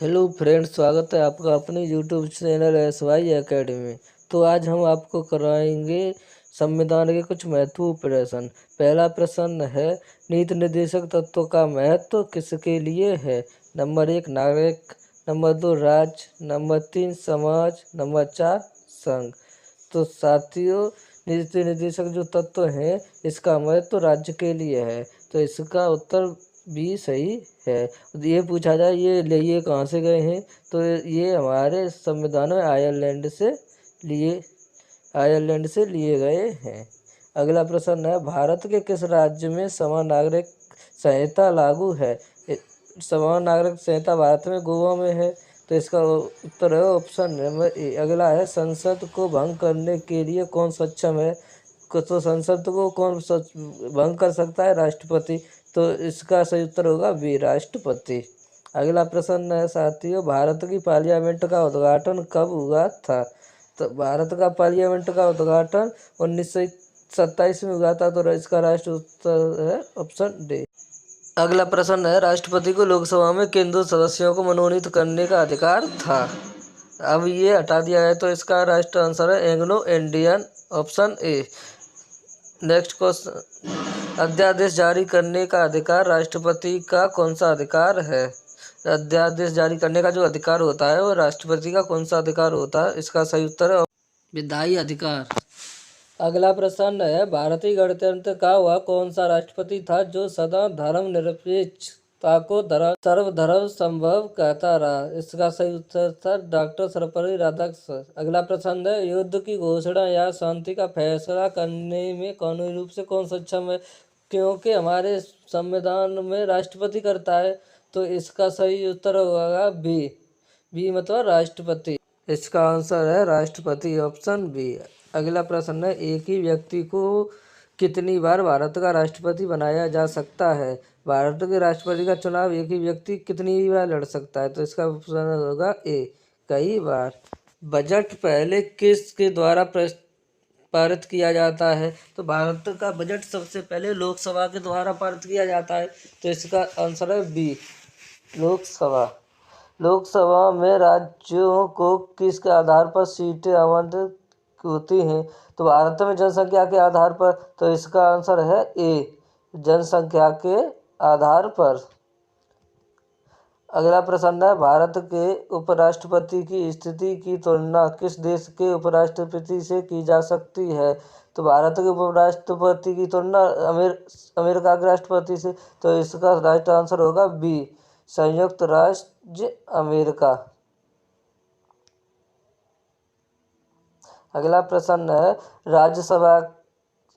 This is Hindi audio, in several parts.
हेलो फ्रेंड्स, स्वागत है आपका अपने यूट्यूब चैनल SY एकेडमी में। तो आज हम आपको कराएंगे संविधान के कुछ महत्वपूर्ण प्रश्न। पहला प्रश्न है, नीति निर्देशक तत्वों का महत्व किसके लिए है? नंबर 1 नागरिक, नंबर 2 राज्य, नंबर 3 समाज, नंबर 4 संघ। तो साथियों, नीति निर्देशक जो तत्व हैं इसका महत्व राज्य के लिए है, तो इसका उत्तर भी सही है। ये पूछा जाए ये कहाँ से गए हैं, तो ये हमारे संविधान में आयरलैंड से लिए गए हैं। अगला प्रश्न है, भारत के किस राज्य में समान नागरिक संहिता लागू है? समान नागरिक संहिता भारत में गोवा में है, तो इसका उत्तर है ऑप्शन नंबर ए। अगला है, संसद को भंग करने के लिए कौन सक्षम है? तो संसद को कौन भंग कर सकता है? राष्ट्रपति। तो इसका सही उत्तर होगा बी, राष्ट्रपति। अगला प्रश्न है साथियों, भारत की पार्लियामेंट का उद्घाटन कब हुआ था? तो भारत का पार्लियामेंट का उद्घाटन 1927 में हुआ था, तो इसका राष्ट्र उत्तर है ऑप्शन डी। अगला प्रश्न है, राष्ट्रपति को लोकसभा में किन दो सदस्यों को मनोनीत करने का अधिकार था? अब ये हटा दिया है, तो इसका राष्ट्र आंसर है Anglo Indian, option A. Next question, अध्यादेश जारी करने का अधिकार राष्ट्रपति का कौन सा अधिकार है? अध्यादेश जारी करने का जो अधिकार होता है वो राष्ट्रपति का कौन सा अधिकार होता है? इसका सही उत्तर है विधायी अधिकार। अगला प्रश्न है, भारतीय गणतंत्र का वह कौन सा राष्ट्रपति था जो सदा धर्मनिरपेक्षता को सर्वधर्म संभव कहता रहा? इसका सही उत्तर था डॉक्टर सर्वपल्ली राधाकृष्णन। अगला प्रश्न है, युद्ध की घोषणा या शांति का फैसला करने में कानूनी रूप से कौन सक्षम है? क्योंकि हमारे संविधान में राष्ट्रपति करता है, तो इसका सही उत्तर होगा बी मतलब राष्ट्रपति। इसका आंसर है राष्ट्रपति, ऑप्शन बी। अगला प्रश्न है, एक ही व्यक्ति को कितनी बार भारत का राष्ट्रपति बनाया जा सकता है? भारत के राष्ट्रपति का चुनाव एक ही व्यक्ति कितनी बार लड़ सकता है? तो इसका ऑप्शन होगा ए, कई बार। बजट पहले किसके द्वारा पारित किया जाता है? तो भारत का बजट सबसे पहले लोकसभा के द्वारा पारित किया जाता है, तो इसका आंसर है बी, लोकसभा। लोकसभा में राज्यों को किसके आधार पर सीटें आवंटित होती हैं? तो भारत में जनसंख्या के आधार पर, तो इसका आंसर है ए, जनसंख्या के आधार पर। अगला प्रश्न है, भारत के उपराष्ट्रपति की स्थिति की तुलना किस देश के उपराष्ट्रपति से की जा सकती है? तो भारत के उपराष्ट्रपति की तुलना अमेरिका के राष्ट्रपति से, तो इसका राइट आंसर होगा बी, संयुक्त राज्य अमेरिका। अगला प्रश्न है,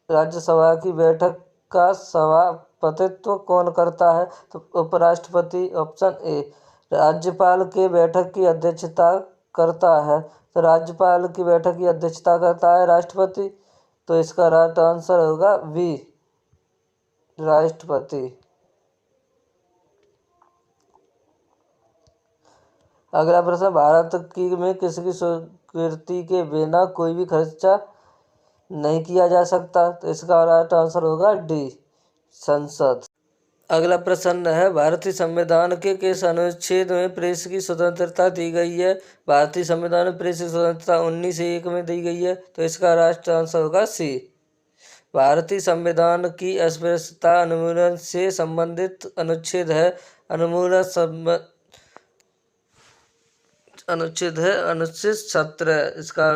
राज्यसभा की बैठक का सभापतित्व कौन करता है? तो उपराष्ट्रपति, ऑप्शन ए। राज्यपाल के बैठक की अध्यक्षता करता है, तो राज्यपाल की बैठक की अध्यक्षता करता है राष्ट्रपति, तो इसका राइट आंसर होगा बी, राष्ट्रपति। अगला प्रश्न, भारत की में किसकी स्वीकृति के बिना कोई भी खर्चा नहीं किया जा सकता? तो इसका राइट आंसर होगा डी, संसद। अगला प्रश्न है, भारतीय संविधान के किस अनुच्छेद में प्रेस की स्वतंत्रता दी गई है? भारतीय संविधान में प्रेस की स्वतंत्रता 19(1) में दी गई है, तो इसका राइट आंसर होगा सी। भारतीय संविधान की अस्पृश्यता उन्मूलन से संबंधित अनुच्छेद है अनुच्छेद 17। इसका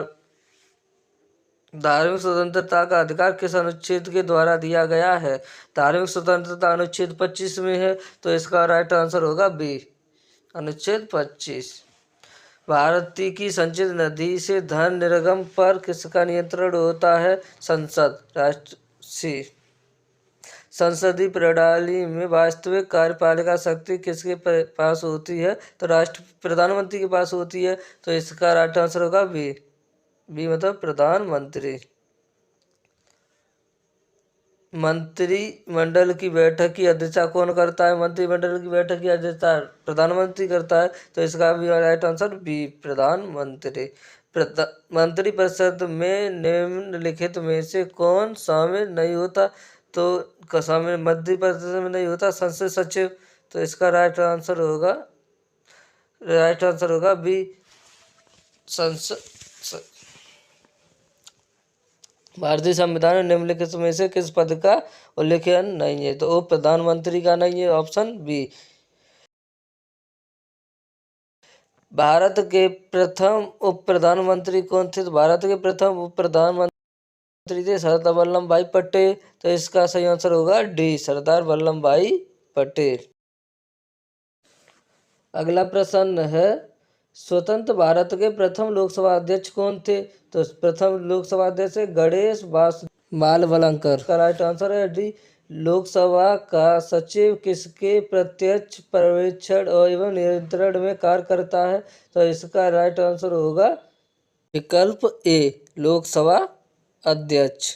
धार्मिक स्वतंत्रता का अधिकार किस अनुच्छेद के द्वारा दिया गया है? धार्मिक स्वतंत्रता अनुच्छेद 25 में है, तो इसका राइट आंसर होगा बी, अनुच्छेद 25। भारत की संचित निधि से धन निर्गम पर किसका नियंत्रण होता है? संसद, राष्ट्र सी। संसदीय प्रणाली में वास्तविक कार्यपालिका शक्ति किसके पास होती है? तो प्रधानमंत्री के पास होती है, तो इसका राइट आंसर होगा बी मतलब प्रधानमंत्री। मंत्रिमंडल की बैठक की अध्यक्षता कौन करता है? मंत्रिमंडल की बैठक की अध्यक्षता प्रधानमंत्री करता है, तो इसका भी राइट आंसर बी, प्रधानमंत्री। मंत्रिपरिषद में निम्नलिखित में से कौन शामिल नहीं होता? तो शामिल मंत्रिपरिषद में नहीं होता संसद सचिव, तो इसका राइट आंसर होगा राइट आंसर होगा बी, संसद। भारतीय संविधान में निम्नलिखित में से किस पद का उल्लेख नहीं है? तो उप प्रधानमंत्री का नहीं है, ऑप्शन बी। भारत के प्रथम उप प्रधानमंत्री कौन थे? तो भारत के प्रथम उप प्रधानमंत्री थे सरदार वल्लभ भाई पटेल। तो इसका सही आंसर होगा डी, सरदार वल्लभ भाई पटेल। अगला प्रश्न है, स्वतंत्र भारत के प्रथम लोकसभा अध्यक्ष कौन थे? तो प्रथम लोकसभा अध्यक्ष गणेश बालवलंकर। का राइट आंसर है डी, लोकसभा का सचिव किसके प्रत्यक्ष पर्यवेक्षण एवं नियंत्रण में कार्य करता है? तो इसका राइट आंसर होगा विकल्प ए, लोकसभा अध्यक्ष।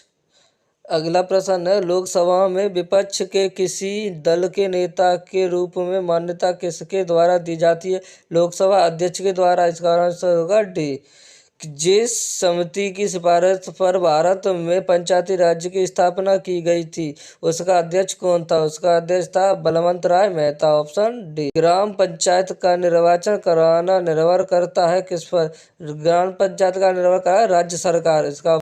अगला प्रश्न है, लोकसभा में विपक्ष के किसी दल के नेता के रूप में मान्यता किसके द्वारा दी जाती है? लोकसभा अध्यक्ष के द्वारा। इसका आंसर होगा डी। जिस समिति की सिफारिश पर भारत में पंचायती राज्य की स्थापना की गई थी उसका अध्यक्ष कौन था? उसका अध्यक्ष था बलवंत राय मेहता, ऑप्शन डी। ग्राम पंचायत का निर्वाचन कराना निर्भर करता है किस पर? ग्राम पंचायत का निर्भर करता है राज्य सरकार। इसका